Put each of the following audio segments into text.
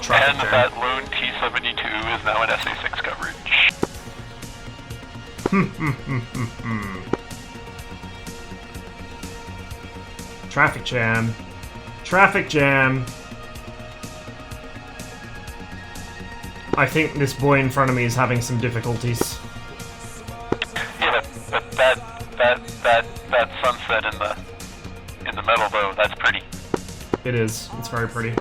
traffic and jam. that lone T-72 is now in SA-6 coverage. Traffic jam. Traffic jam. I think this boy in front of me is having some difficulties. Yeah, but that sunset in the middle though, that's pretty. It is. It's very pretty.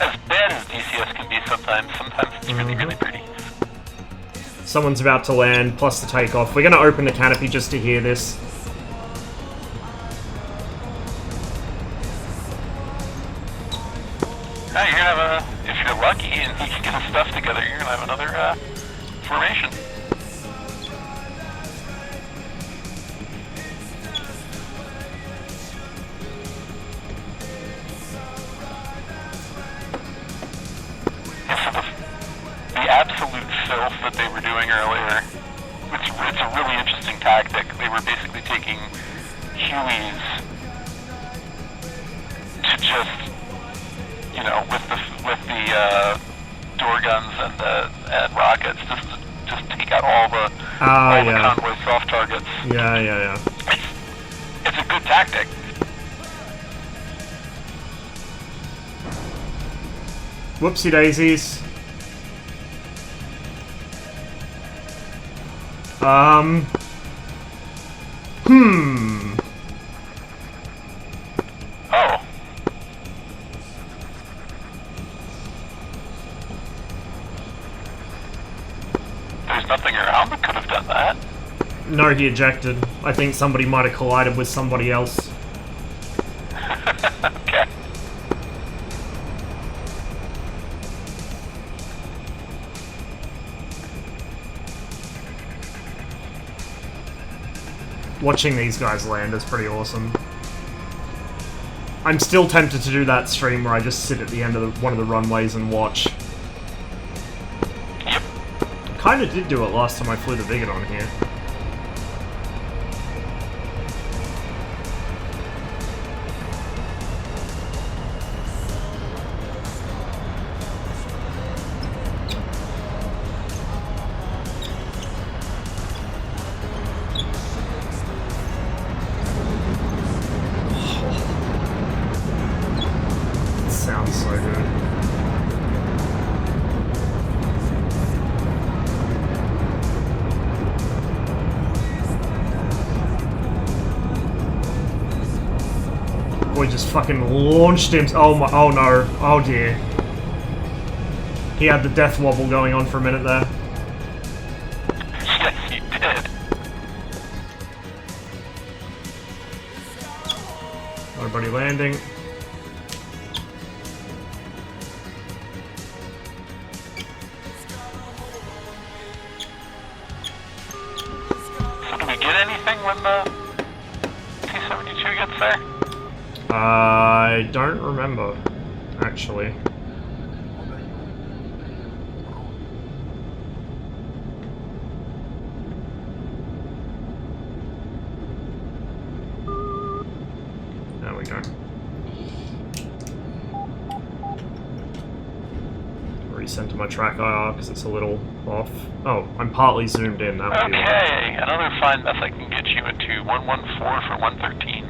As bad as DCS can be sometimes it's really, really pretty. Someone's about to land, plus the takeoff. We're going to open the canopy just to hear this. You're gonna have if you're lucky and he can get his stuff together, you're gonna have another formation. The absolute filth that they were doing earlier, it's a really interesting tactic. They were basically taking Hueys to just, you know, with the door guns and rockets, just take out all the convoy soft targets. Yeah. It's a good tactic. Whoopsie daisies. Oh. There's nothing around that could have done that. No, he ejected. I think somebody might have collided with somebody else. Okay. Watching these guys land is pretty awesome. I'm still tempted to do that stream where I just sit at the end of one of the runways and watch. Yep. Kinda did do it last time I flew the Vigadon here. Sounds so good. Boy just fucking launched him. Oh my! Oh no! Oh dear! He had the death wobble going on for a minute there. Yes, he did. Nobody landing. So do we get anything when the T-72 gets there? I don't remember, actually. There we go. Recenter my track IR because it's a little off. Oh, I'm partly zoomed in. That would be why. Okay, another fine mess I can get you into 114 for 113.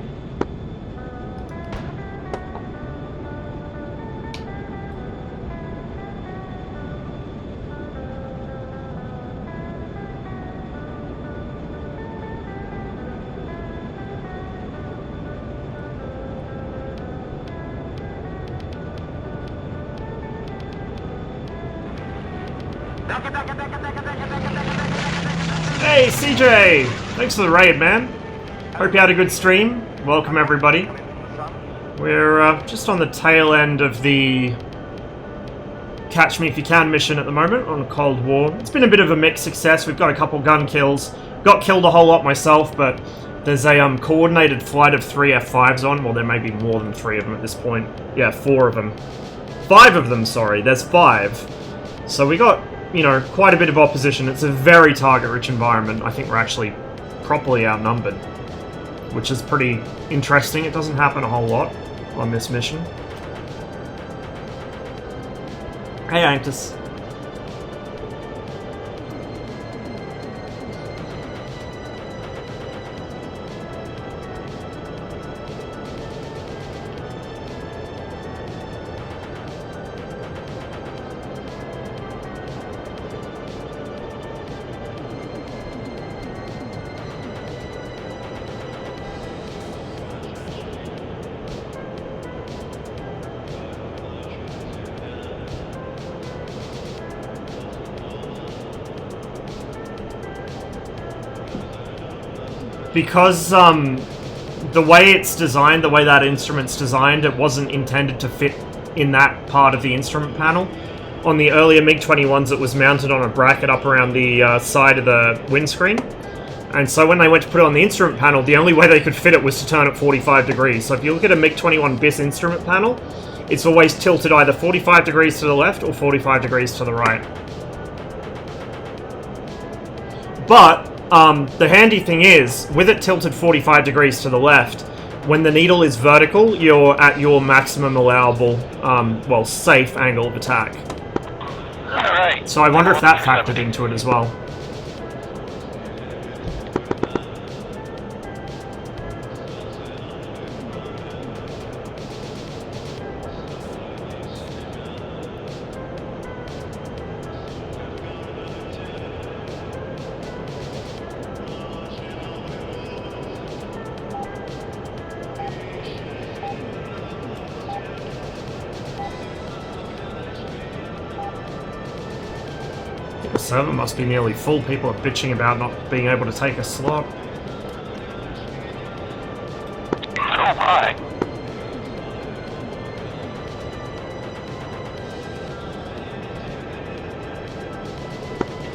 Hey, CJ! Thanks for the raid, man. Hope you had a good stream. Welcome, everybody. We're just on the tail end of the Catch Me If You Can mission at the moment on Cold War. It's been a bit of a mixed success. We've got a couple gun kills. Got killed a whole lot myself, but there's a coordinated flight of 3 F5s on. Well, there may be more than 3 of them at this point. Yeah, 4 of them. 5 of them, sorry. There's 5. So we got, you know, quite a bit of opposition. It's a very target-rich environment. I think we're actually properly outnumbered. which is pretty interesting. It doesn't happen a whole lot on this mission. Hey, Anctus. Because, the way it's designed, the way that instrument's designed, it wasn't intended to fit in that part of the instrument panel. On the earlier MiG-21s, it was mounted on a bracket up around the side of the windscreen. And so when they went to put it on the instrument panel, the only way they could fit it was to turn it 45 degrees. So if you look at a MiG-21 BIS instrument panel, it's always tilted either 45 degrees to the left or 45 degrees to the right. But the handy thing is, with it tilted 45 degrees to the left, when the needle is vertical, you're at your maximum allowable, well, safe angle of attack. Alright. So I wonder if that factored into it as well. The server must be nearly full. People are bitching about not being able to take a slot. Oh my.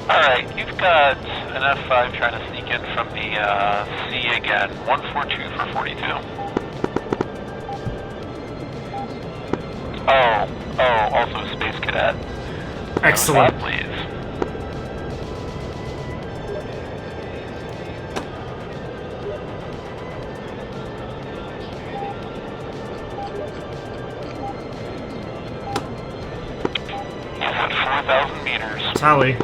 Alright, you've got an F5 trying to sneak in from the C again. 142 for 42. Oh, also Space Cadet. Excellent. That, please. He's at 4,000 meters. Tally.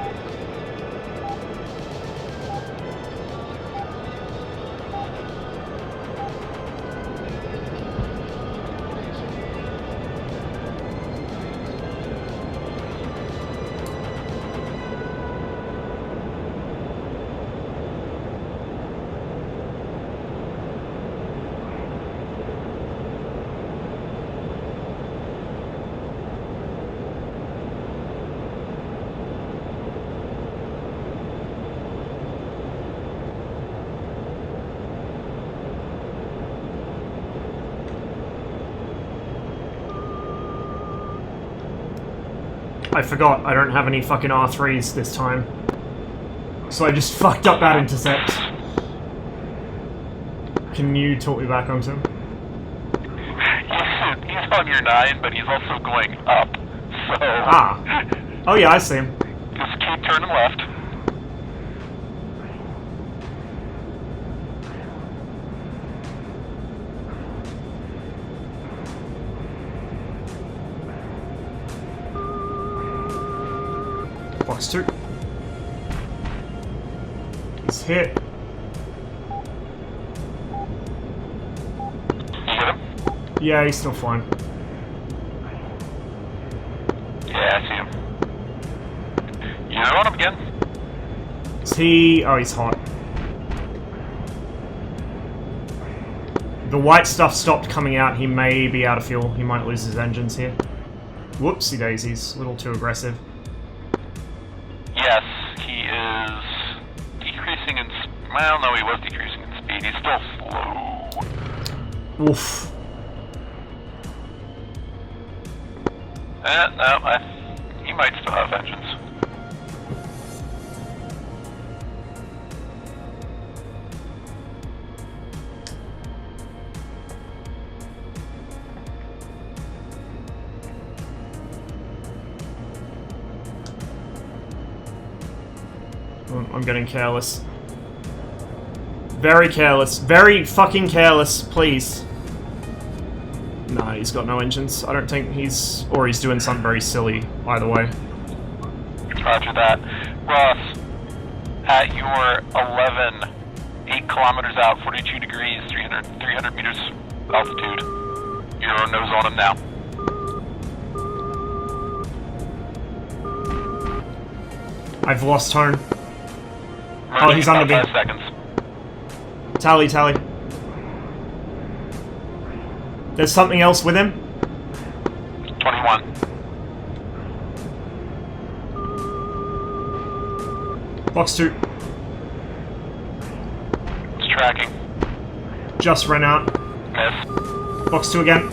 I forgot, I don't have any fucking R3s this time. So I just fucked up that intercept. Can you talk me back onto him? He's on your 9, but he's also going up, so... Ah. Oh yeah, I see him. Just keep turning left. Box 2. He's hit. You hit him? Yeah, he's still flying. Yeah, I see him. You on him again? Is he... Oh, he's hot. The white stuff stopped coming out. He may be out of fuel. He might lose his engines here. Whoopsie daisies. A little too aggressive. Yes, he is decreasing in... Well, no, he was decreasing in speed. He's still slow. Oof. No, he might still have engines. I'm getting careless. Very careless. Very fucking careless, please. Nah, he's got no engines. I don't think he's... Or he's doing something very silly, either way. Roger that. Ross, at your 11, 8 kilometers out, 42 degrees, 300 meters altitude. You're nose on him now. I've lost tone. Merging oh, he's under me. 5 seconds. Tally, tally. There's something else with him? 21. Box 2. It's tracking. Just ran out. Miss. Box 2 again.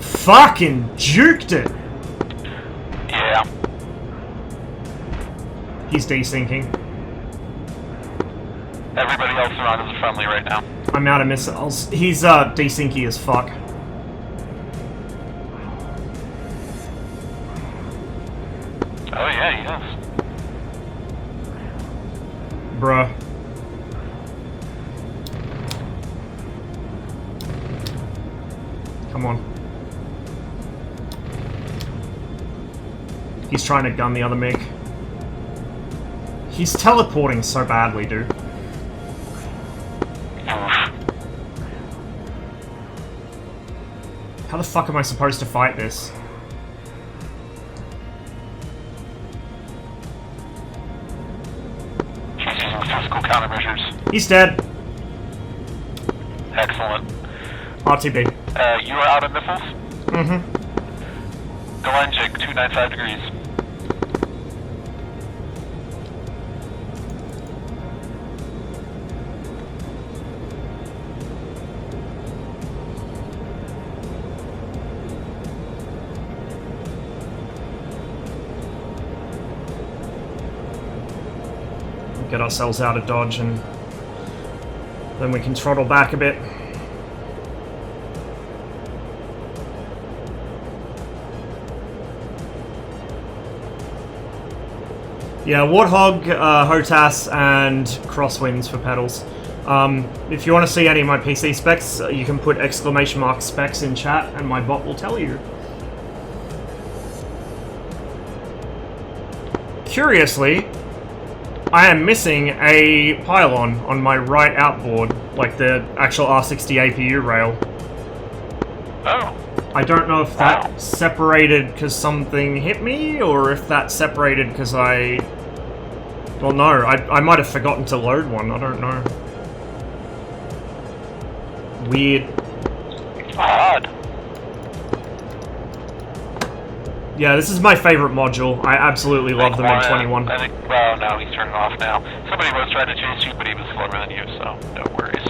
Fucking juked it! Yeah. He's desyncing. Everybody else around is friendly right now. I'm out of missiles. He's desyncy as fuck. Oh yeah, he is. Bruh. Come on. He's trying to gun the other MiG. He's teleporting so badly, dude. How the fuck am I supposed to fight this? He's using physical countermeasures. He's dead. Excellent. RTB. You are out of missiles? Mm-hmm. Galenjik, 295 degrees. Get ourselves out of dodge and then we can throttle back a bit. Yeah, Warthog, HOTAS, and Crosswinds for pedals. If you want to see any of my PC specs, you can put !specs in chat and my bot will tell you. Curiously, I am missing a pylon on my right outboard, like the actual R60 APU rail. Oh. I don't know if that separated because something hit me, or if that separated because I... Well, no, I might have forgotten to load one, I don't know. Weird. Odd. Yeah, this is my favorite module. I absolutely love the MiG-21. I think, well, no, he's turning off now. Somebody was trying to chase you, but he was slower than you, so no worries.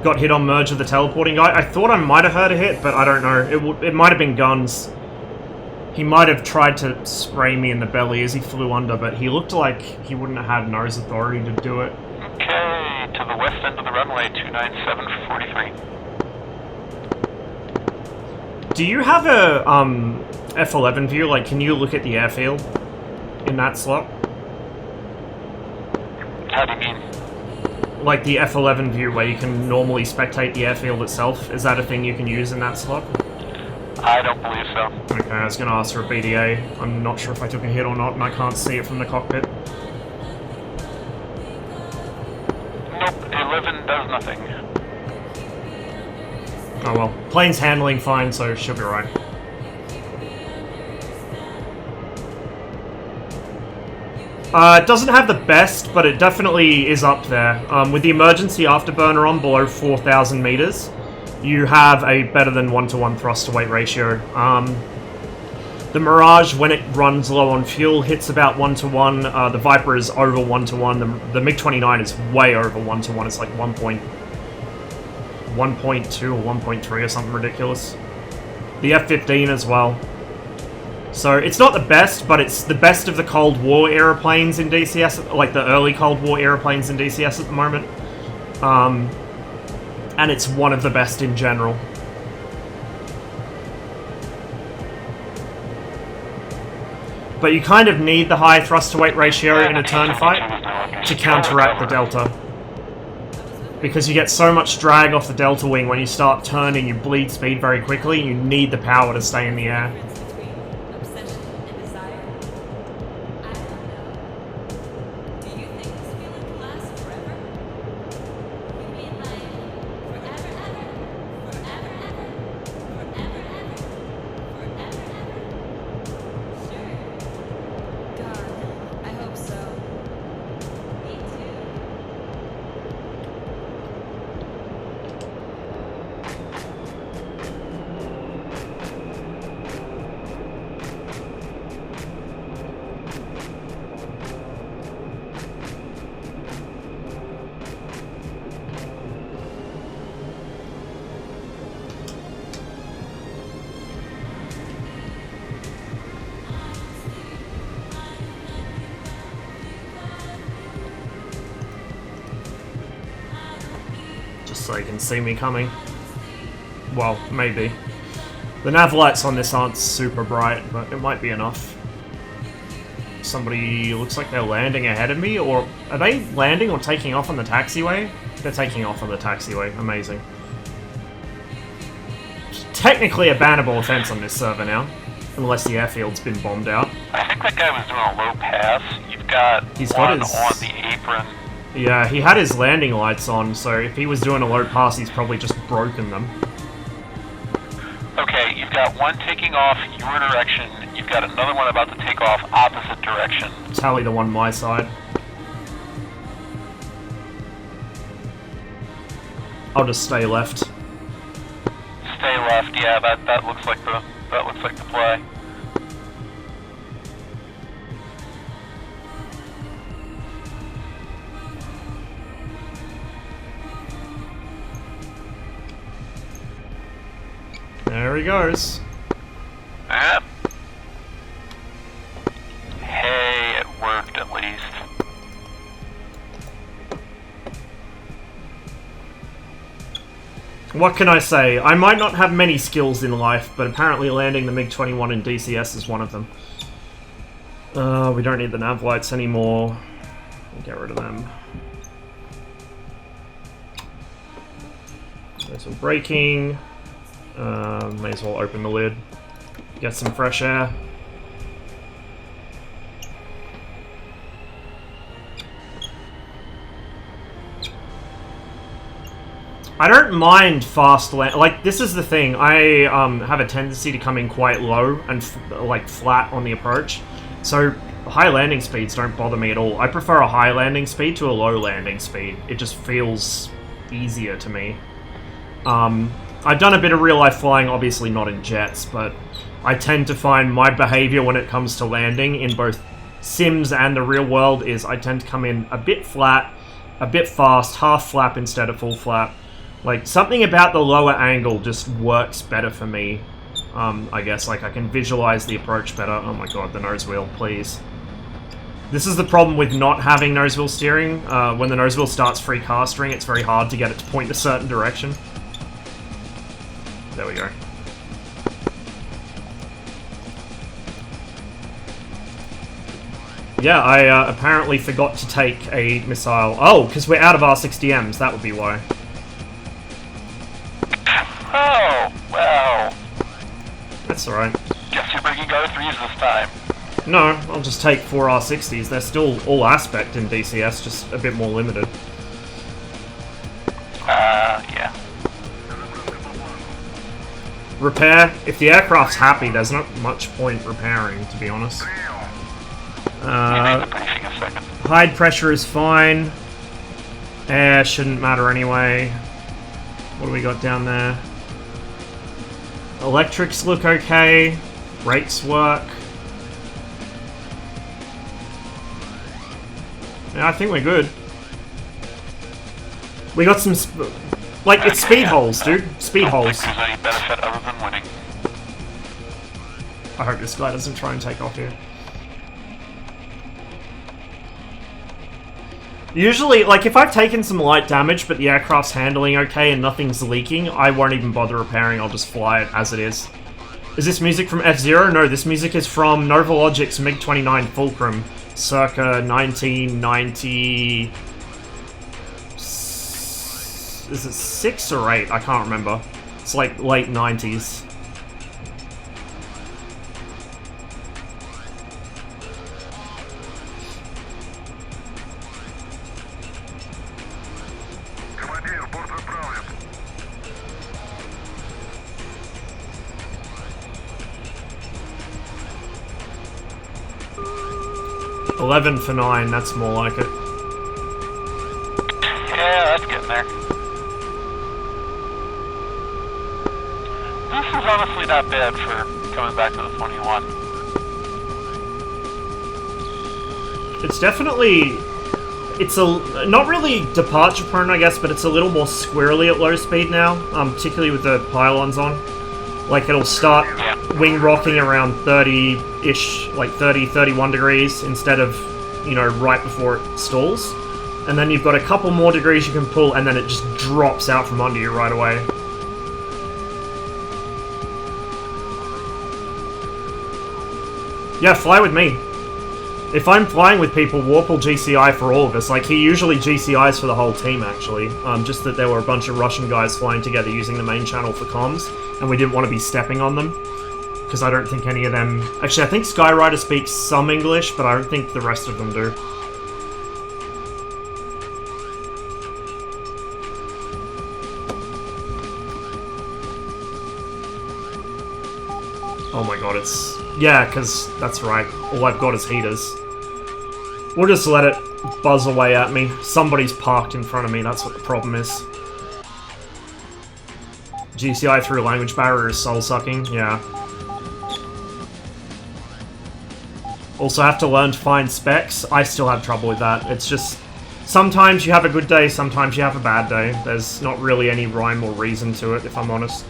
Got hit on merge with the teleporting guy. I thought I might have heard a hit, but I don't know. It might have been guns. He might have tried to spray me in the belly as he flew under, but he looked like he wouldn't have had nose authority to do it. Okay, to the west end of the runway, 297 for 43. Do you have a F11 view? Like, can you look at the airfield in that slot? How do you mean? Like the F11 view where you can normally spectate the airfield itself. Is that a thing you can use in that slot? I don't believe so. Okay, I was going to ask for a BDA. I'm not sure if I took a hit or not, and I can't see it from the cockpit. Nope, 11 does nothing. Oh well. Plane's handling fine, so she'll be right. It doesn't have the best, but it definitely is up there. With the emergency afterburner on below 4,000 meters, you have a better than 1-to-1 thrust-to-weight ratio. The Mirage, when it runs low on fuel, hits about 1-to-1. The Viper is over 1-to-1. The MiG-29 is way over 1-to-1. It's like 1.2 or 1.3 or something ridiculous. The F-15 as well. So it's not the best, but it's the best of the Cold War aeroplanes in DCS, like the early Cold War aeroplanes in DCS at the moment. And it's one of the best in general. But you kind of need the high thrust-to-weight ratio in a turn fight to counteract the delta. Because you get so much drag off the delta wing when you start turning, you bleed speed very quickly, you need the power to stay in the air. So you can see me coming. Well, maybe. The nav lights on this aren't super bright, but it might be enough. Somebody looks like they're landing ahead of me, or are they landing or taking off on the taxiway? They're taking off on the taxiway. Amazing. Technically a bannable offense on this server now, unless the airfield's been bombed out. I think that guy was doing a low pass. You've got one on the apron. Yeah, he had his landing lights on, so if he was doing a low pass, he's probably just broken them. Okay, you've got one taking off your direction, you've got another one about to take off opposite direction. Tally the one my side. I'll just stay left. Stay left, yeah, that looks like the play. There he goes. Yep. Hey, it worked at least. What can I say? I might not have many skills in life, but apparently landing the MiG-21 in DCS is one of them. We don't need the nav lights anymore. Get rid of them. There's some braking. May as well open the lid. Get some fresh air. I don't mind fast land. Like, this is the thing. I have a tendency to come in quite low and like flat on the approach. So high landing speeds don't bother me at all. I prefer a high landing speed to a low landing speed. It just feels easier to me. I've done a bit of real-life flying, obviously not in jets, but I tend to find my behavior when it comes to landing in both Sims and the real world is I tend to come in a bit flat, a bit fast, half flap instead of full flap. Like, something about the lower angle just works better for me. I guess, like, I can visualize the approach better. Oh my god, the nose wheel, please. This is the problem with not having nose wheel steering. When the nose wheel starts free castering, it's very hard to get it to point a certain direction. There we go. Yeah, I apparently forgot to take a missile. Oh, because we're out of R60Ms, that would be why. Oh, well. That's alright. Guess you're bringing R3s this time. No, I'll just take 4 R60s. They're still all aspect in DCS, just a bit more limited. Yeah. Repair. If the aircraft's happy, there's not much point repairing, to be honest. Hide pressure is fine. Air shouldn't matter anyway. What do we got down there? Electrics look okay. Brakes work. Yeah, I think we're good. We got some... Like, it's speed holes, dude. Speed holes. There's any benefit other than winning. I hope this guy doesn't try and take off here. Usually, like, if I've taken some light damage, but the aircraft's handling okay and nothing's leaking, I won't even bother repairing, I'll just fly it as it is. Is this music from F-Zero? No, this music is from Nova Logic's MiG-29 Fulcrum, circa 1990... Is it 6 or 8? I can't remember. It's like late 90s. Командир, борт отправлен. 11 for 9, that's more like it. Yeah, that's getting there. This is honestly not bad for coming back to the 21. It's definitely... It's a... not really departure prone, I guess, but it's a little more squirrely at low speed now, particularly with the pylons on. Like, it'll start wing rocking around 30-ish, like 30, 31 degrees, instead of, you know, right before it stalls. And then you've got a couple more degrees you can pull, and then it just drops out from under you right away. Yeah, fly with me. If I'm flying with people, Warp will GCI for all of us. Like, he usually GCIs for the whole team, actually. Just that there were a bunch of Russian guys flying together using the main channel for comms, and we didn't want to be stepping on them. Because I don't think any of them... Actually, I think Skyrider speaks some English, but I don't think the rest of them do. Oh my god, it's... Yeah, because that's right. All I've got is heaters. We'll just let it buzz away at me. Somebody's parked in front of me, that's what the problem is. GCI through language barrier is soul-sucking, yeah. Also have to learn to find specs. I still have trouble with that. It's just... Sometimes you have a good day, sometimes you have a bad day. There's not really any rhyme or reason to it, if I'm honest.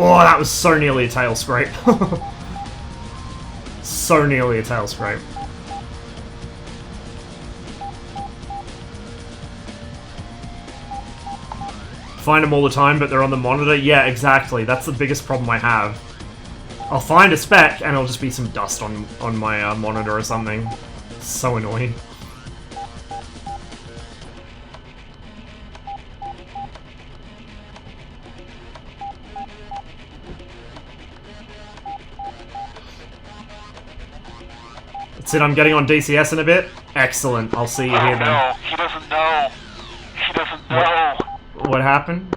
Oh, that was so nearly a tail scrape. So nearly a tail scrape. Find them all the time, but they're on the monitor? Yeah, exactly. That's the biggest problem I have. I'll find a spec, and it'll just be some dust on my monitor or something. So annoying. That's it, I'm getting on DCS in a bit. Excellent, I'll see you here then. No, he doesn't know. He doesn't know. What happened?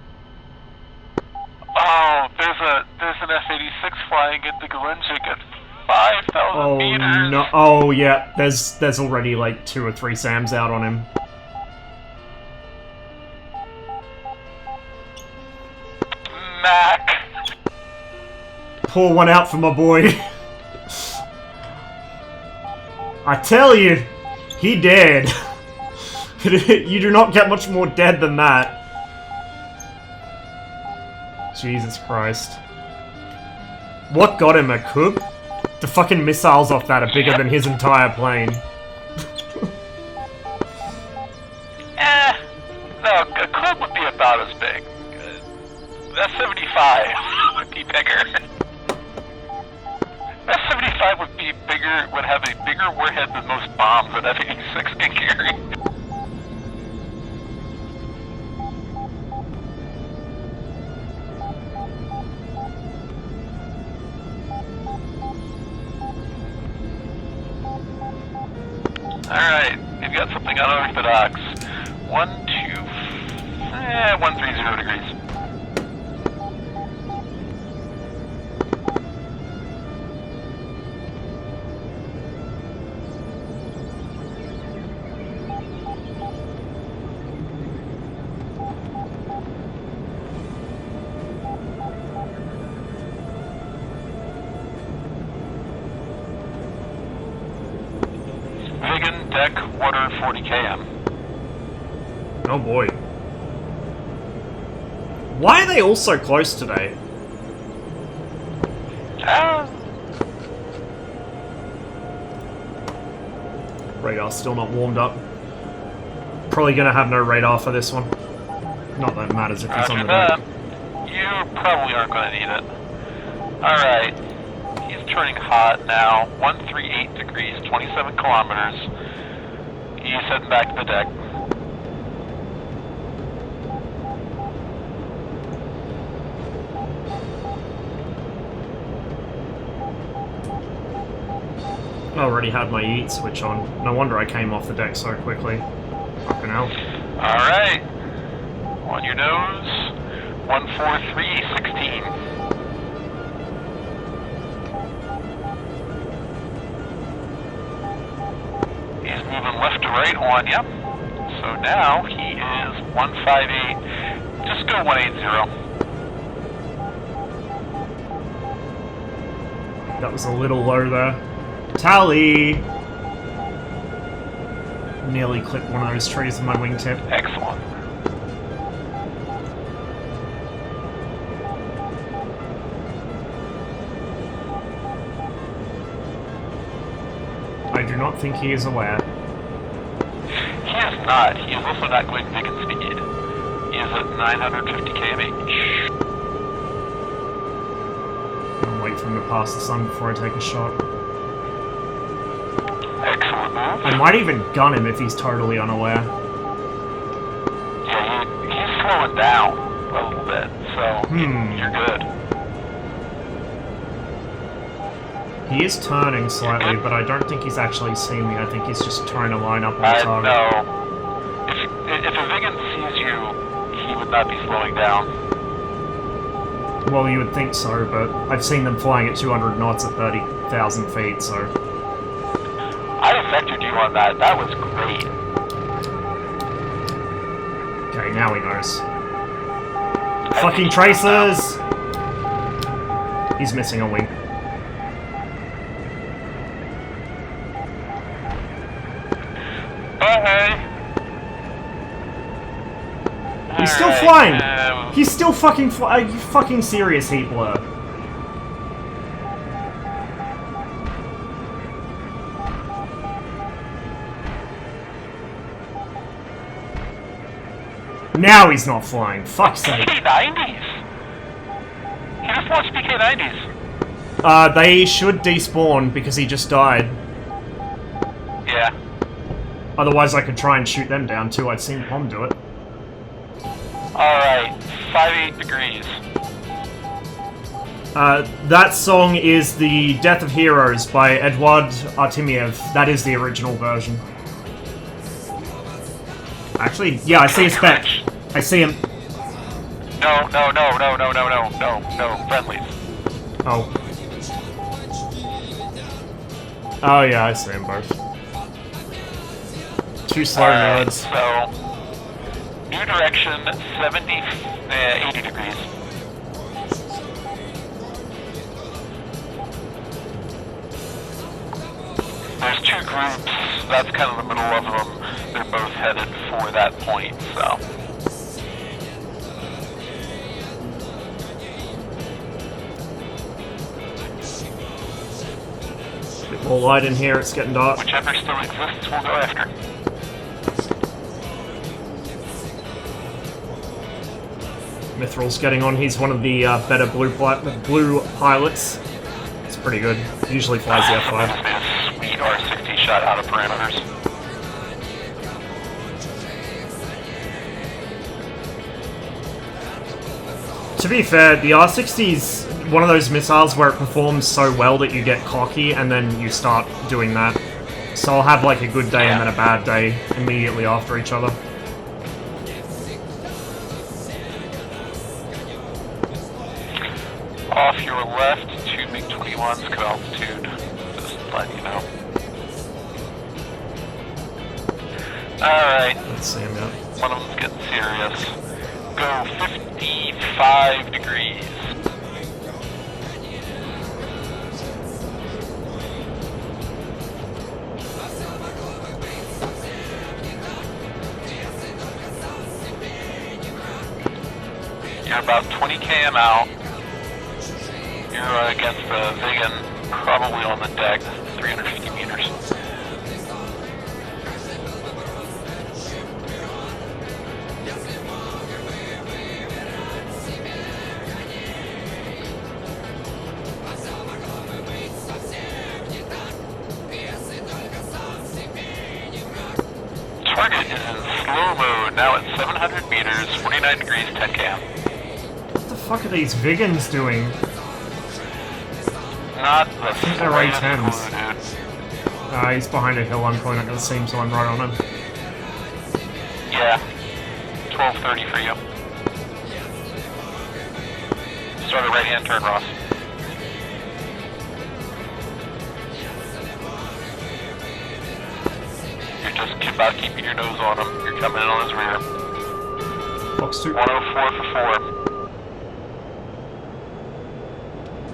Oh, there's an F-86 flying into Galinjik at 5,000 meters. No! Oh yeah, there's already like 2 or 3 SAMs out on him. Mac. Pour one out for my boy. I tell you, he dead. You do not get much more dead than that. Jesus Christ. What got him, a Kub? The fucking missiles off that are bigger than his entire plane. No, a Kub would be about as big. S-75 would be bigger. S-75 would be bigger, would have a bigger warhead than most bombs that F-86 can carry. Alright, we've got something unorthodox. 130 degrees. Vegan, deck, water, 40 km. Oh boy. Why are they all so close today? Ah. Radar's still not warmed up. Probably gonna have no radar for this one. Not that it matters if it's on Roger the that. deck. You probably aren't going to need it. Alright. He's turning hot now. 138 degrees, 27 kilometers. He's heading back to the deck. I already had my eat switch on. No wonder I came off the deck so quickly. Fucking hell. Alright. On your nose. 14316. He's moving left to right on you. So now he is 158. Just go 180. That was a little low there. Tally! Nearly clipped one of those trees with my wingtip. Excellent. I do not think he is aware. He is not. He is also not going big in speed. He is at 950 km/h. I'll wait for him to pass the sun before I take a shot. Excellent move. I might even gun him if he's totally unaware. Yeah, he's slowing down a little bit, so you're good. He is turning slightly, but I don't think he's actually seen me. I think he's just trying to line up on the I target. know. If a Vigan sees you, he would not be slowing down. Well, you would think so, but I've seen them flying at 200 knots at 30,000 feet, so... I affected you on that. That was great. Okay, now he knows. Fucking tracers! He's missing a wing. Bye. He's still flying! He's still fucking flying! Are you fucking serious, Heat Blur? Now he's not flying. Fuck's sake. PK-90s. He just launched PK-90s. They should despawn because he just died. Yeah. Otherwise I could try and shoot them down too. I'd seen Pom do it. Alright. 58 degrees. That song is The Death of Heroes by Eduard Artemiev. That is the original version. Actually, yeah, I see a spec. I see him. No, friendlies. Oh. Oh yeah, I see them both. Two slow nerds. So, new direction, 80 degrees. There's two groups, that's kind of the middle of them. They're both headed for that point, so. Bit more light in here, it's getting dark. Whichever still exists, we'll go after. Mithril's getting on. He's one of the better blue pilots. It's pretty good. Usually flies the F5. Sweet R60 shot out of parameters. To be fair, the R60's one of those missiles where it performs so well that you get cocky and then you start doing that. So I'll have like a good day and then a bad day immediately after each other. Off your left, two MiG-21s, cut altitude. Just letting you know. Alright. Let's see him out. One of them's getting serious. Go 55 degrees. You're about 20 km out. You're You're against the Vegan, probably on the deck, 350 meters. Target is in slow mode, now at 700 meters, 49 degrees, 10 km. What the fuck are these Vigans doing? Not the I think they're slightest A10s. clue, dude. He's behind a hill, I'm probably not going to see him, so I'm right on him. Yeah. 12:30 for you. Start a right-hand turn, Ross. You're just about keeping your nose on him. You're coming in on his rear. Fox 2. 104 for 4.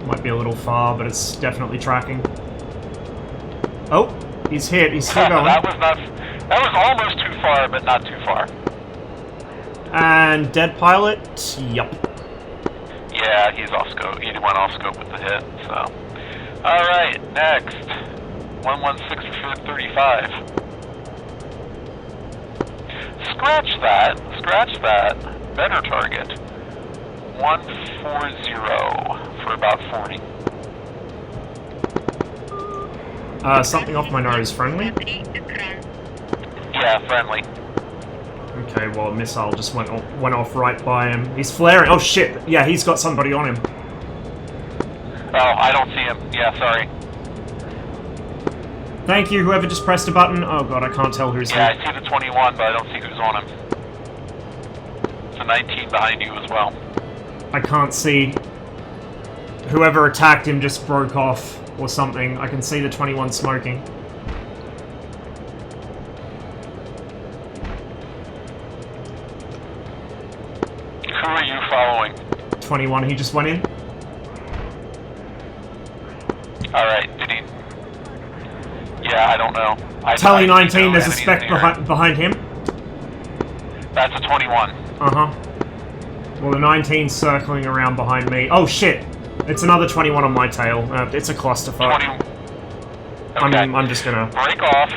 Might be a little far, but it's definitely tracking. Oh, he's hit. He's still going. That was almost too far, but not too far. And dead pilot. Yup. Yeah, he's off scope. He went off scope with the hit, so. Alright, next. 116 for 35. Scratch that. Better target. 140 for about 40. Something off my nose. Friendly? Yeah, friendly. Okay, well, a missile just went off right by him. He's flaring. Oh shit! Yeah, he's got somebody on him. Oh, I don't see him. Yeah, sorry. Thank you, whoever just pressed a button. Oh god, I can't tell who's Yeah, here. I see the 21, but I don't see who's on him. It's a 19 behind you as well. I can't see. Whoever attacked him just broke off or something. I can see the 21 smoking. Who are you following? 21, he just went in. Alright, did he... Yeah, I don't know. Tally I 19, know there's a enemies spec in the area. behind him. That's a 21. Uh-huh. Well, the 19's circling around behind me. Oh shit! It's another 21 on my tail. It's a clusterfuck. 20... Okay. I'm just gonna... Break off.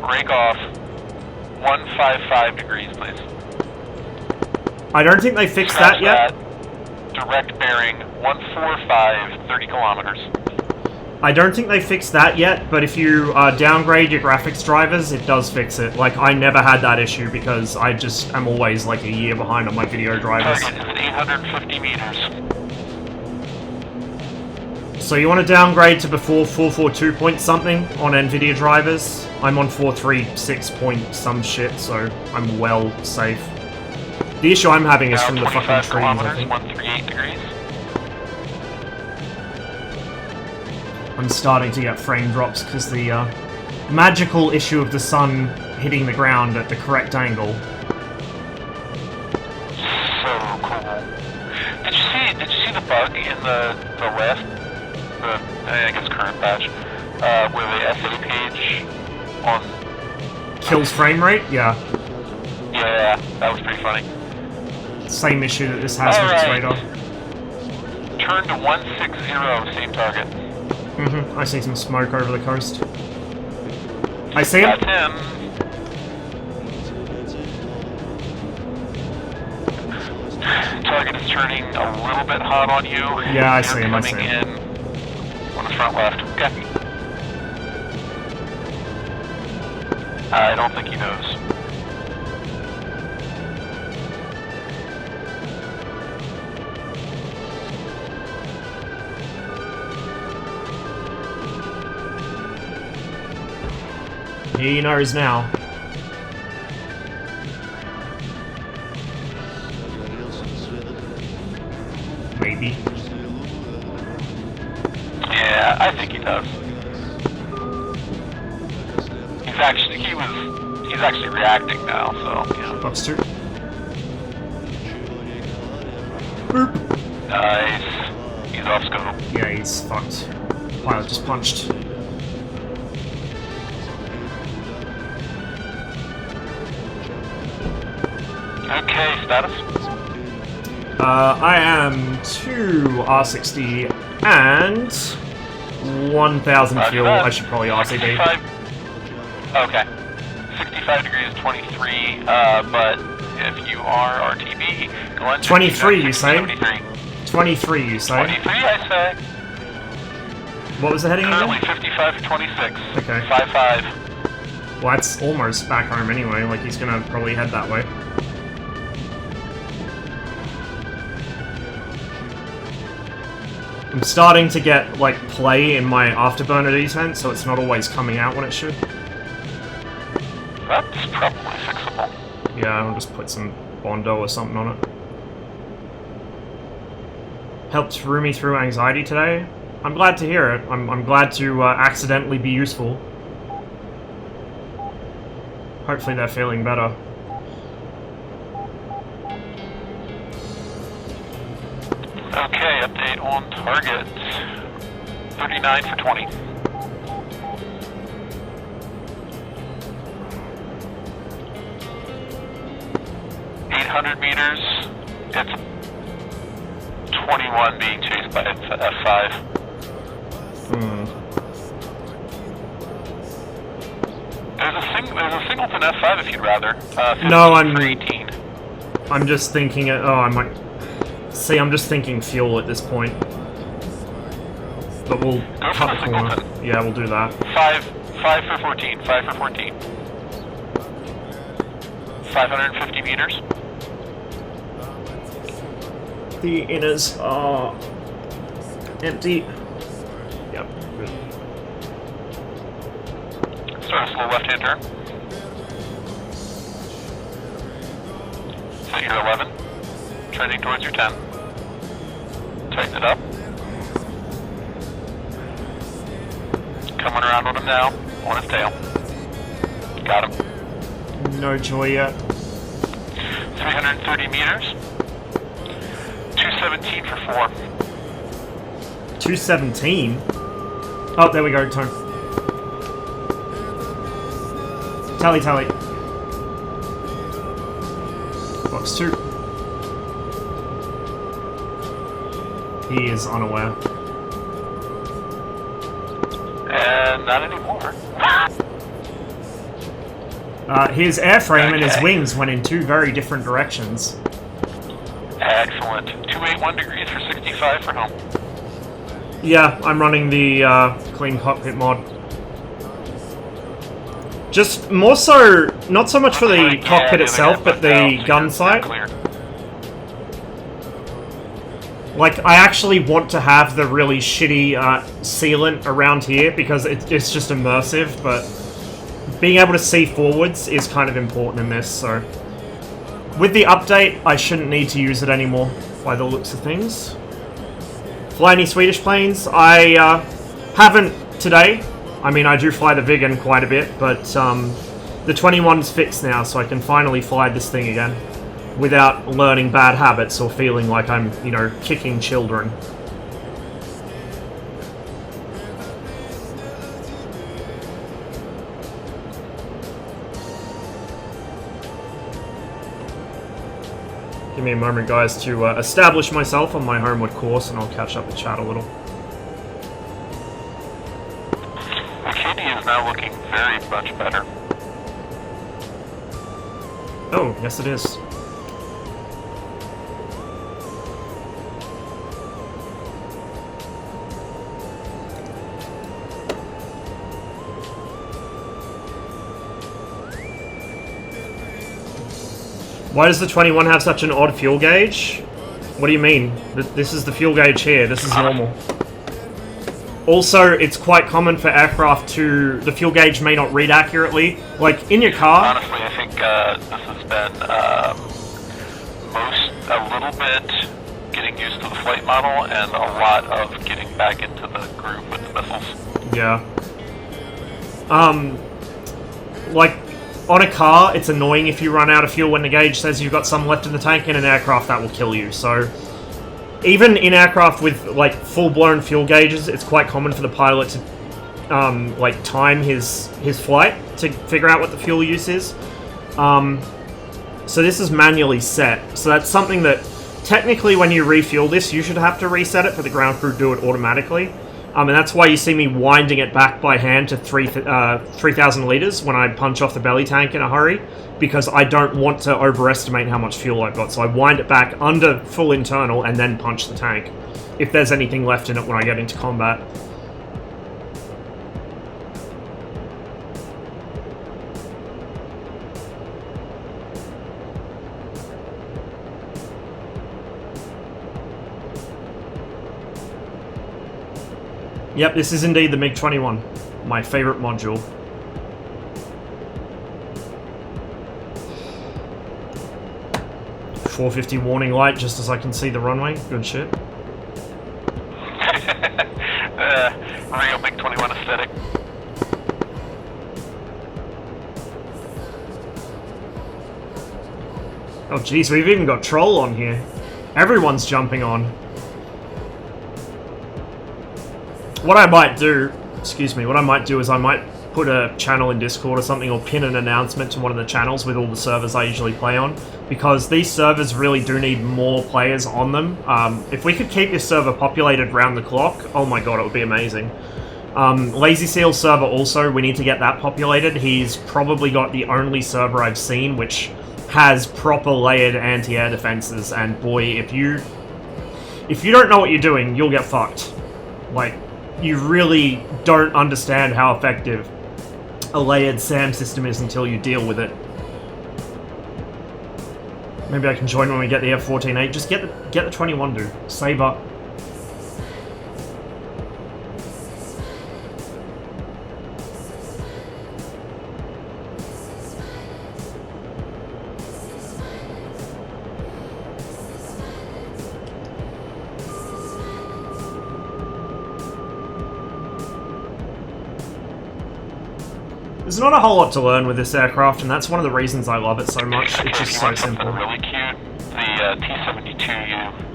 155 degrees, please. I don't think they fixed that yet. Direct bearing 145, 30 kilometers. I don't think they fixed that yet, but if you downgrade your graphics drivers, it does fix it. Like, I never had that issue because I just am always like a year behind on my video drivers. Target is at 850 meters. So you want to downgrade to before 442 point something on NVIDIA drivers? I'm on 436 point some shit, so I'm well safe. The issue I'm having is Now from the fucking 25 trees, I kilometers, think. 138 degrees. I'm starting to get frame drops because the magical issue of the sun hitting the ground at the correct angle. So cool. Did you see the bug in the left, I guess current patch, where the SA page on... Kills frame rate? Yeah. Yeah, that was pretty funny. Same issue that this has with its radar. Turn to 160, same target. I see some smoke over the coast. I see him. That's him. Target is turning a little bit hot on you. Yeah, I see him, I see Coming him. in on the front left. Okay. I don't think he knows. He knows now. Maybe. Yeah, I think he does. He's actually reacting now, so yeah. Fox 2. Nice. He's off scope. Yeah, he's fucked. Pilot just punched. Okay, status. I am 2 R60 and 1,000 fuel. I should probably RCB. 65, okay. 65 degrees, 23, but if you are RTB, Glenn... 23, you say? 73. 23, you say? 23, I say. What was the heading Currently again? 55 to 26. Okay. 55. Well, that's almost back home anyway, like he's gonna probably head that way. I'm starting to get, like, play in my afterburner descent, so it's not always coming out when it should. That's probably fixable. Yeah, I'll just put some Bondo or something on it. Helped Rumi through anxiety today. I'm glad to hear it. I'm glad to accidentally be useful. Hopefully they're feeling better. Okay, update on target. 39 for 20. Meters, it's 21 being chased by F5. There's a singleton F5 if you'd rather. No, I'm 18. I'm just thinking. I might. See, I'm just thinking fuel at this point. But we'll Go for the singleton. Yeah, we'll do that. 5 for 14. 5 for 14. 550 meters. The inners are empty. Yep, good. Start a slow left-hand turn. Set your 11. Trending towards your 10. Tighten it up. Coming around on him now. On his tail. Got him. No joy yet. 330 meters. 217 for 4. 217? Oh, there we go, turn. Tally, tally. Box 2. He is unaware. And not anymore. His airframe and his Okay. wings went in 2 very different directions. Excellent. 281 degrees for 65 for home. Yeah, I'm running the clean cockpit mod. Just more so, not so much for the cockpit itself, but the gun sight. Clear. Like, I actually want to have the really shitty sealant around here because it's just immersive, but being able to see forwards is kind of important in this, so... With the update, I shouldn't need to use it anymore, by the looks of things. Fly any Swedish planes? I haven't today. I mean, I do fly the Viggen quite a bit, but the 21's fixed now, so I can finally fly this thing again without learning bad habits or feeling like I'm, you know, kicking children. Give me a moment, guys, to establish myself on my homeward course, and I'll catch up with chat a little. Katie is now looking very much better. Oh, yes it is. Why does the 21 have such an odd fuel gauge? What do you mean? This is the fuel gauge here. This is normal. Also, it's quite common for aircraft to... The fuel gauge may not read accurately. Like, in your car... Honestly, I think this has been a little bit getting used to the flight model and a lot of getting back into the groove with the missiles. Yeah. Like, on a car, it's annoying if you run out of fuel when the gauge says you've got some left in the tank. In an aircraft, that will kill you. So, even in aircraft with, like, full-blown fuel gauges, it's quite common for the pilot to, like, time his flight to figure out what the fuel use is. So this is manually set. So that's something that technically when you refuel this, you should have to reset it, but the ground crew do it automatically. And that's why you see me winding it back by hand to 3,000 litres when I punch off the belly tank in a hurry, because I don't want to overestimate how much fuel I've got. So I wind it back under full internal and then punch the tank, if there's anything left in it when I get into combat. Yep, this is indeed the MiG-21, my favourite module. .450 warning light just as I can see the runway. Good shit. Real MiG-21 aesthetic. Oh jeez, we've even got Troll on here. Everyone's jumping on. What I might do, what I might do is I might put a channel in Discord or something, or pin an announcement to one of the channels with all the servers I usually play on, because these servers really do need more players on them. If we could keep this server populated round the clock, oh my god, it would be amazing. Lazy Seal server also, we need to get that populated. He's probably got the only server I've seen which has proper layered anti-air defenses, and boy, if you don't know what you're doing, you'll get fucked. Like, you really don't understand how effective a layered SAM system is until you deal with it. Maybe I can join when we get the F-14A. Just get the 21, dude. Save up. There's not a whole lot to learn with this aircraft, and that's one of the reasons I love it so much. It's just so simple. Really cute. The T-72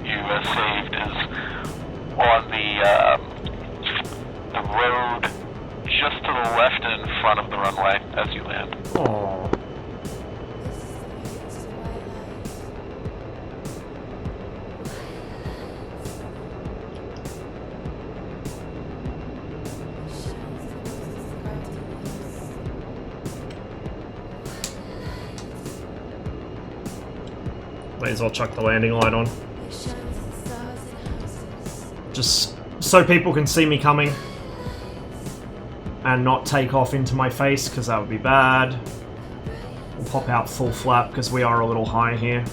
you saved is on the road just to the left and in front of the runway as you land. Aww. May as well chuck the landing light on. Just so people can see me coming and not take off into my face, because that would be bad. We'll pop out full flap because we are a little high here.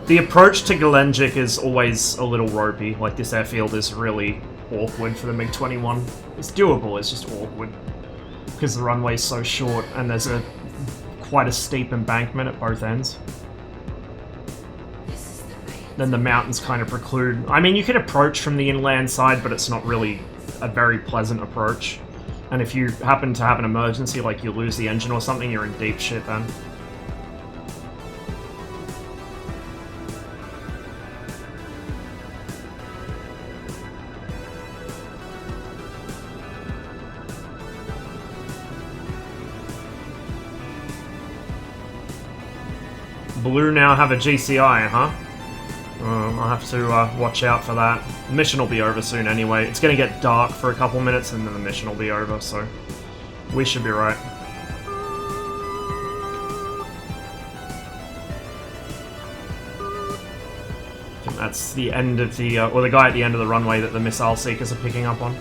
The approach to Gelendzhik is always a little ropey. Like, this airfield is really awkward for the MiG-21. It's doable, it's just awkward because the runway's so short and there's quite a steep embankment at both ends. Then the mountains kind of preclude... I mean, you can approach from the inland side, but it's not really a very pleasant approach. And if you happen to have an emergency, like you lose the engine or something, you're in deep shit then. Blue now have a GCI, huh? I'll have to watch out for that. The mission will be over soon anyway. It's going to get dark for a couple minutes and then the mission will be over, so we should be right. I think that's the end of the, or the guy at the end of the runway that the missile seekers are picking up on.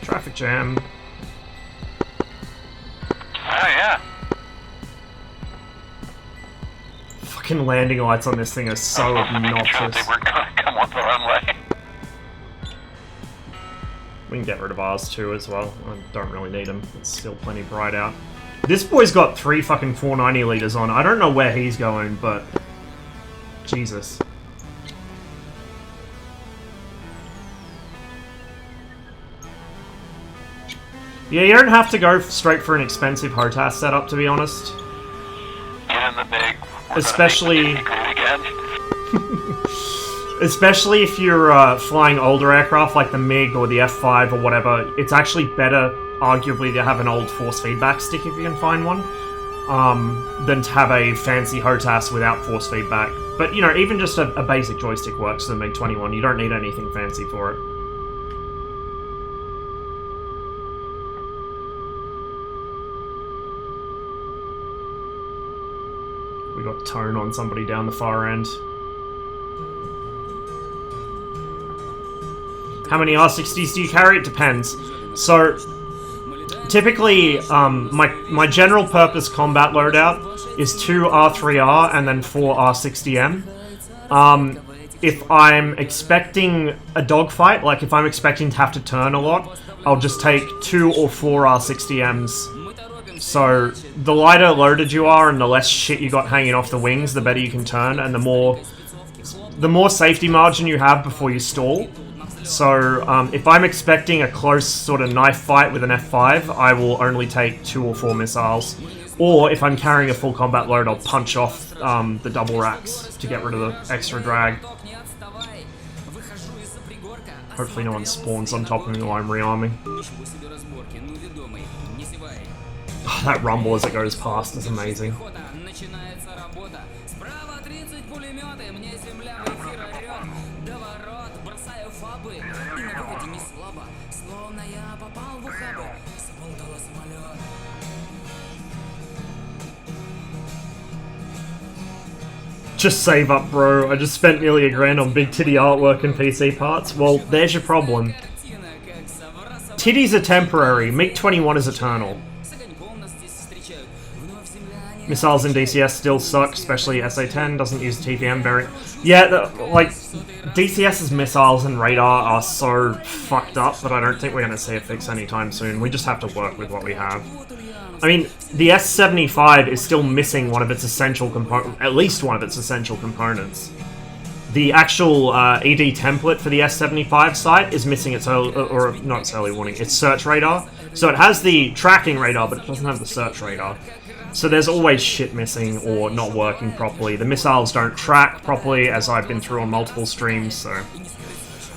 Traffic jam. Oh, yeah. Fucking landing lights on this thing are so Making sure that obnoxious. they weren't going to come off the runway. We can get rid of ours too as well. I don't really need them. It's still plenty bright out. This boy's got 3 fucking 490 liters on. I don't know where he's going, but... Jesus. Yeah, you don't have to go straight for an expensive HOTAS setup, to be honest. Get in the big. Especially... Again. Especially if you're flying older aircraft like the MiG or the F5 or whatever, it's actually better, arguably, to have an old force feedback stick if you can find one, than to have a fancy HOTAS without force feedback. But, you know, even just a basic joystick works for the MiG-21. You don't need anything fancy for it. We got tone on somebody down the far end. How many R60s do you carry? It depends. So, typically, my general purpose combat loadout is 2 R3R and then 4 R60M. If I'm expecting a dogfight, like if I'm expecting to have to turn a lot, I'll just take 2 or 4 R60Ms. So, the lighter loaded you are and the less shit you got hanging off the wings, the better you can turn, and the more safety margin you have before you stall. So, if I'm expecting a close sort of knife fight with an F5, I will only take 2 or 4 missiles. Or, if I'm carrying a full combat load, I'll punch off the double racks to get rid of the extra drag. Hopefully no one spawns on top of me while I'm rearming. Oh, that rumble as it goes past is amazing. Just save up, bro. I just spent nearly $1,000 on big titty artwork and PC parts. Well, there's your problem. Titties are temporary. MiG-21 is eternal. Missiles in DCS still suck, especially SA-10 doesn't use TPM very... Yeah, like, DCS's missiles and radar are so fucked up that I don't think we're going to see a fix anytime soon. We just have to work with what we have. I mean, the S-75 is still missing one of its essential components, at least one of its essential components. The actual ED template for the S-75 site is missing its early, or not its early warning, its search radar. So it has the tracking radar, but it doesn't have the search radar. So there's always shit missing or not working properly. The missiles don't track properly, as I've been through on multiple streams, so...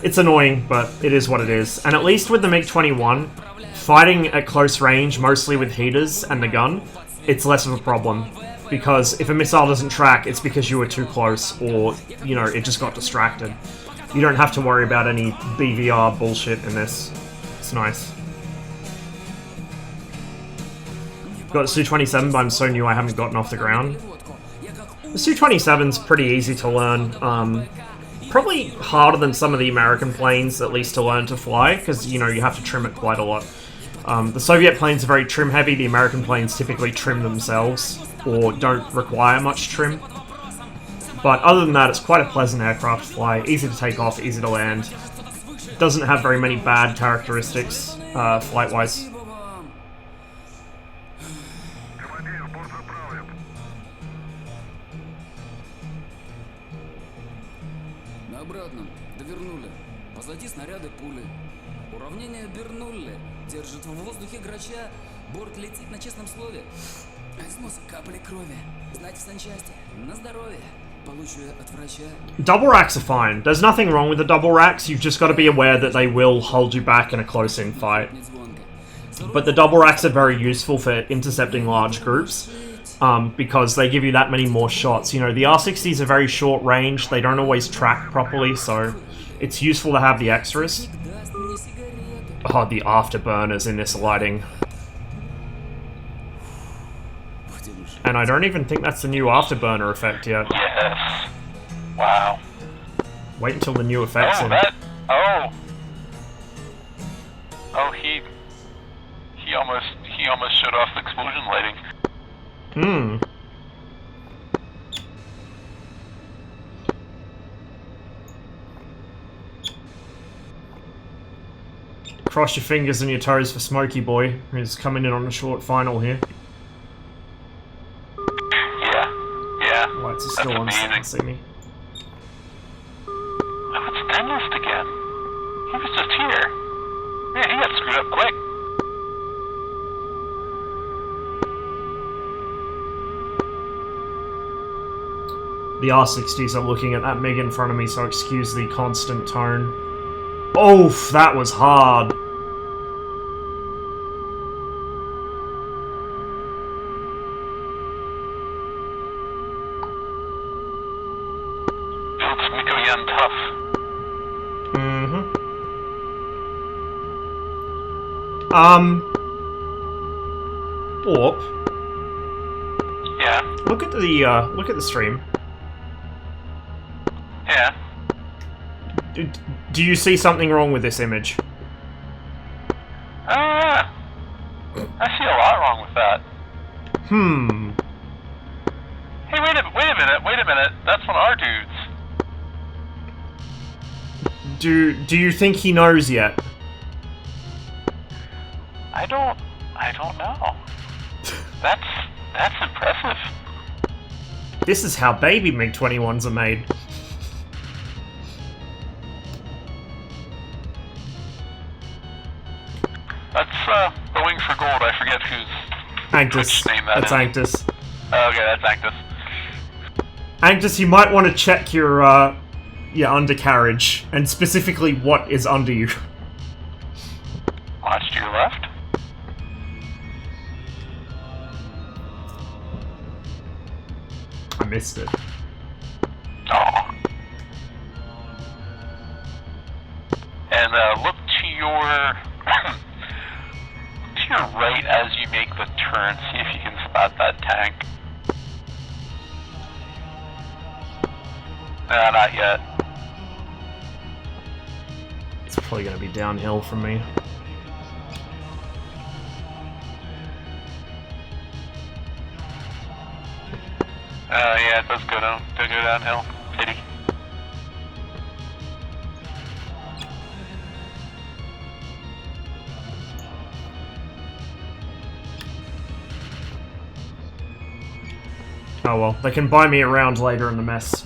It's annoying, but it is what it is. And at least with the MiG-21, fighting at close range, mostly with heaters and the gun, it's less of a problem. Because if a missile doesn't track, it's because you were too close, or, you know, it just got distracted. You don't have to worry about any BVR bullshit in this. It's nice. Got Su-27, but I'm so new I haven't gotten off the ground. The Su-27's pretty easy to learn. Probably harder than some of the American planes, at least to learn to fly, because, you know, you have to trim it quite a lot. The Soviet planes are very trim-heavy, the American planes typically trim themselves, or don't require much trim. But other than that, it's quite a pleasant aircraft to fly, easy to take off, easy to land. Doesn't have very many bad characteristics, flight-wise. Позади снаряды пули. Уравнение Бернулли. Держит в воздухе грача. Борт летит на честном слове. Из носа капли крови. Знать в санчасти. На здоровье. Получу от врача. Double racks are fine. There's nothing wrong with the double racks. You've just got to be aware that they will hold you back in a close-in fight. But the double racks are very useful for intercepting large groups. Because they give you that many more shots. You know, the R60s are very short range. They don't always track properly, so... It's useful to have the extras. Oh, the afterburners in this lighting. And I don't even think that's the new afterburner effect yet. Yes. Wow. Wait until the new effect's in. Oh. Oh, he almost shut off the explosion lighting. Hmm. Cross your fingers and your toes for Smokey Boy, who's coming in on a short final here. Yeah. Lights are That's still on, so you amazing. can see me. Oh, it's Dentist again. He was just here. Man, he got screwed up quick. The R60s are looking at that MiG in front of me, so excuse the constant tone. Oof, that was hard. Built Mikoyan tough. Mm-hmm. Orp, Yeah. look at the stream. Yeah. Do you see something wrong with this image? I see a lot wrong with that. Hmm. Hey, wait a minute. That's one of our dudes. Do you think he knows yet? I don't know. That's impressive. This is how baby MiG-21s are made. That's going for gold. I forget whose Anctus. name that That's is. Anctus. Oh, okay, that's Actus. Anctus, you might want to check your undercarriage, and specifically what is under you. Watch to your left. I missed it. Oh. And look to your right as you make the turn. See if you can spot that tank. No, not yet. It's probably going to be downhill from me. Yeah, it does go downhill. Pity. Oh well, they can buy me around later in the mess.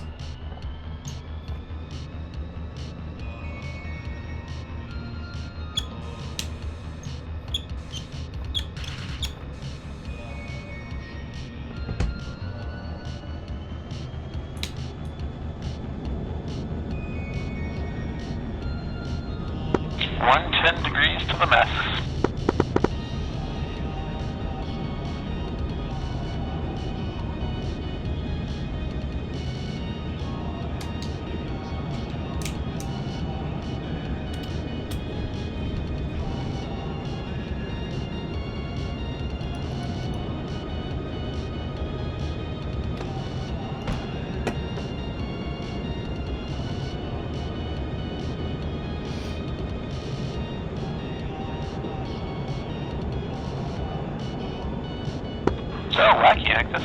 $110 to the mess. So, wacky Actus.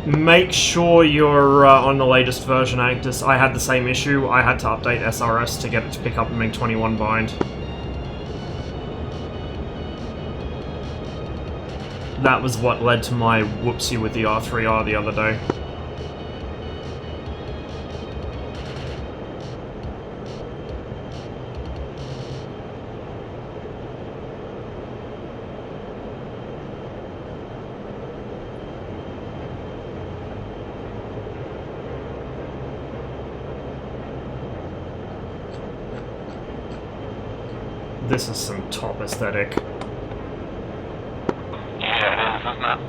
Make sure you're on the latest version, Anctus. I had the same issue. I had to update SRS to get it to pick up a MiG-21 bind. That was what led to my whoopsie with the R3R the other day. This is some top aesthetic. Yeah, it is, isn't it?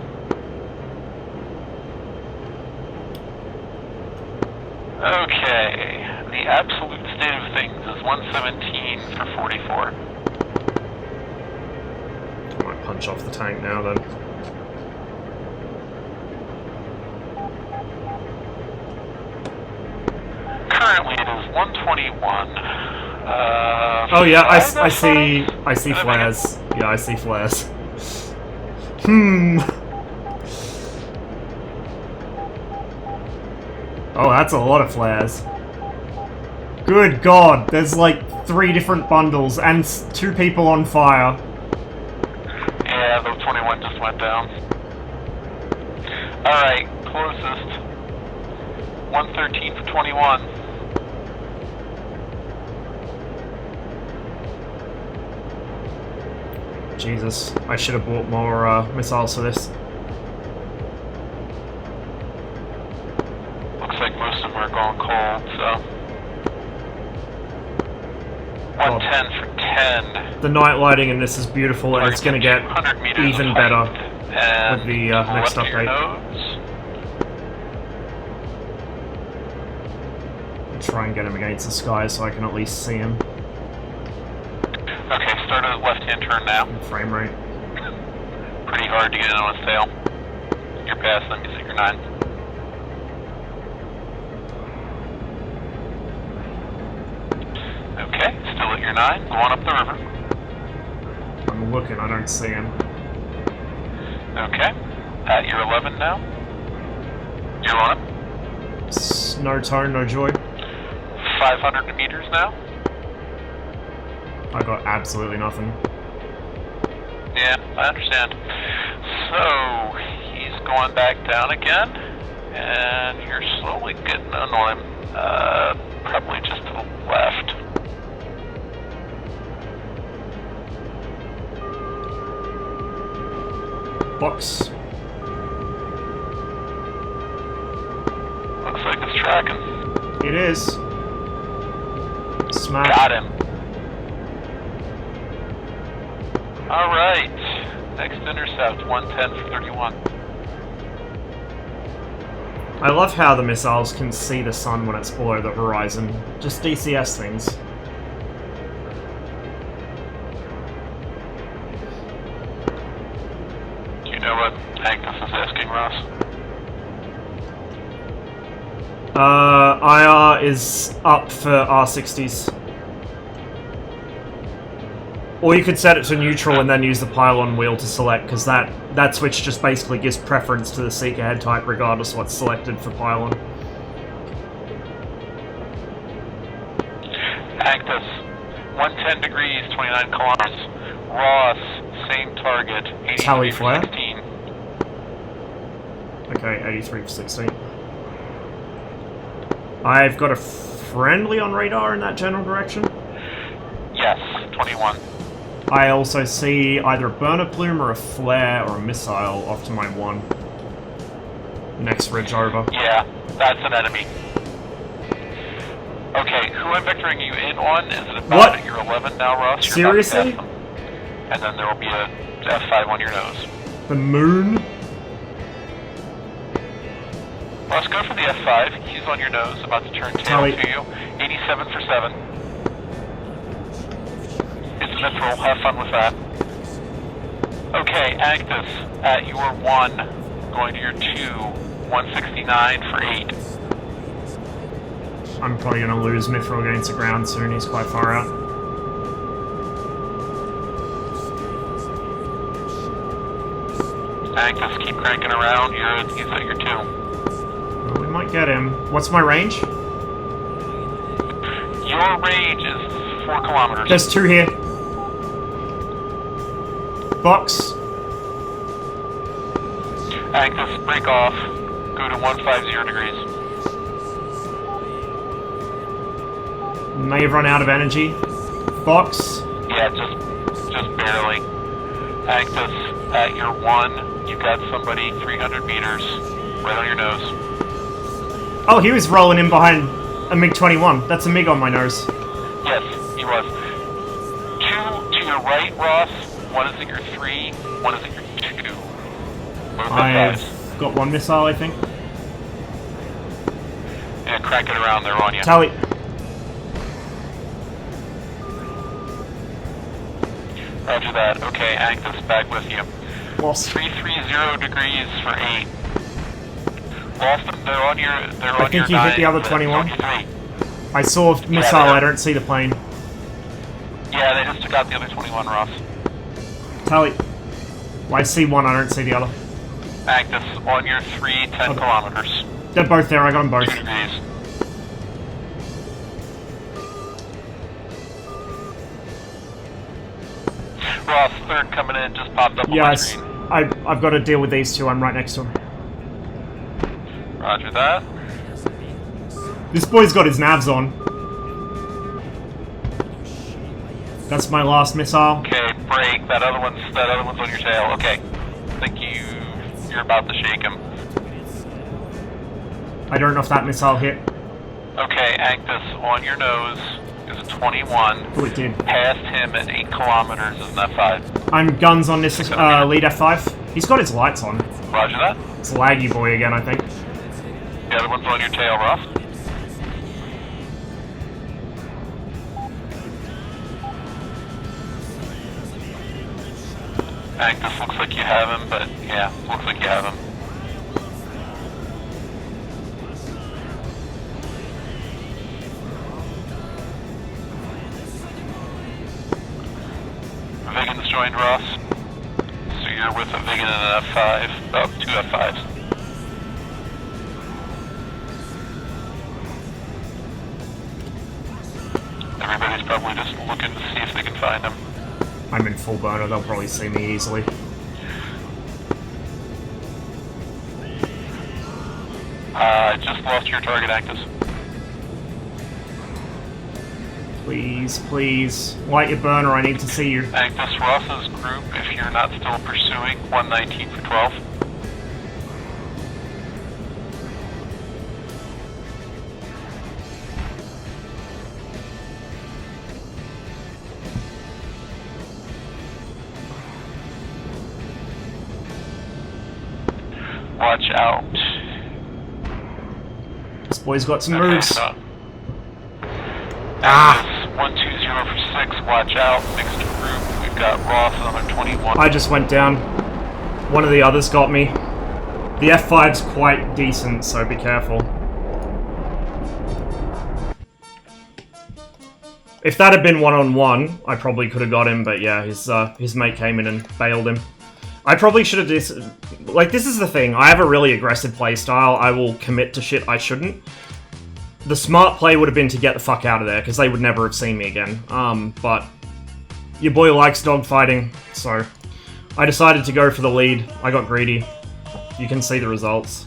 Okay, the absolute state of things is 117 for 44. I might punch off the tank now then. Currently it is 121. Oh yeah, five I see F5s? I see Did I make it? flares. Yeah, I see flares. Hmm. Oh, that's a lot of flares. Good God, there's like 3 different bundles and 2 people on fire. Yeah, the 21 just went down. Alright, closest. 113 for 21. Jesus, I should have bought more missiles for this. Looks like most of them are going cold, so. 110 for 10. The night lighting in this is beautiful, and it's going to get 100 meters even of better height, and with the next left of your update. nose. Try and get him against the sky so I can at least see him. Okay, start a left-hand turn now. Frame rate. Pretty hard to get in on his tail. You're past them, you see your 9. Okay, still at your 9, going up the river. I'm looking, I don't see him. Okay, at your 11 now. You're on him. No tone, no joy. 500 meters now. I got absolutely nothing. Yeah, I understand. So, he's going back down again, and you're slowly getting in on him. Probably just to the left. Box. Looks like it's tracking. It is. Smack. Got him. Alright. Next intercept, 110 for 31. I love how the missiles can see the sun when it's below the horizon. Just DCS things. Do you know what Agnes is asking, Ross? IR is up for R60s. Or you could set it to neutral and then use the pylon wheel to select, because that switch just basically gives preference to the Seeker head type regardless of what's selected for pylon. Agnes, 110 degrees, 29 kilometers. Ross, same target, 83 Tally for flare? 16. Okay, 83 for 16. I've got a friendly on radar in that general direction. Yes, 21. I also see either a burner plume or a flare or a missile off to my 1. Next ridge over. Yeah, that's an enemy. Okay, who I'm vectoring you in on is it about What? at your 11 now, Ross? You're Seriously? about to pass them. And then there will be a F5 on your nose. The moon? Ross, go for the F5. He's on your nose, about to turn tail Tally. to you. 87 for 7. It's mithril. Have fun with that. Okay, Agnes, at your 1, going to your 2, 169 for 8. I'm probably going to lose Mithril against the ground soon, he's quite far out. Agnes, keep cranking around. He's at your 2. Well, we might get him. What's my range? Your range is 4 kilometers. There's 2 here. Box. Agnes, break off. Go to 150 degrees. May have run out of energy. Box. Yeah, just barely. Agnes, at your 1, you've got somebody 300 meters right on your nose. Oh, he was rolling in behind a MiG-21. That's a MiG on my nose. Yes, he was. 2 to your right, Ross. 1 is at your 3, 1 is at your 2. Both I've F5s. got 1 missile, I think. Yeah, crank it around, they're on you. Tally. Roger that. Okay, Agnes, back with you. Lost. 330 degrees for 8. Lost them, they're on your think your you hit 9, the other but 21. on your 3. I saw missile, they are. I don't see the plane. Yeah, they just took out the other 21, Ross. Tally. Well, I see one, I don't see the other. Actus, on your 10 kilometers. They're both there, I got them both. 2 degrees. Ross, third coming in, just popped up on my Yes, screen. I've got to deal with these two, I'm right next to him. Roger that. This boy's got his navs on. That's my last missile. Okay, break. That other one's on your tail. Okay. I think you're about to shake him. I don't know if that missile hit. Okay, Actus, on your nose is a 21. Oh, it did. Past him at 8 kilometers is an F5. I'm guns on this lead F5. He's got his lights on. Roger that. It's laggy boy again, I think. The other one's on your tail, Ross. Actus, looks like you have him, but yeah, looks like you have him. Vigan's joined, Ross. So you're with a Vigan and an F5, about 2 F5s. Everybody's probably just looking to see if they can find him. I'm in full burner, they'll probably see me easily. I just lost your target, Actus. Please, please. Light your burner, I need to see you. Actus, Ross's group, if you're not still pursuing, 119 for 12. Watch out. This boy's got some Okay, moves. so- Ah. Actus, 120 for 6, watch out. Mixed group, we've got Ross on 21. I just went down. One of the others got me. The F5's quite decent, so be careful. If that had been one-on-one, I probably could have got him, but yeah, his mate came in and bailed him. I probably should have this is the thing, I have a really aggressive playstyle, I will commit to shit I shouldn't. The smart play would have been to get the fuck out of there, because they would never have seen me again. But your boy likes dogfighting, so I decided to go for the lead. I got greedy. You can see the results.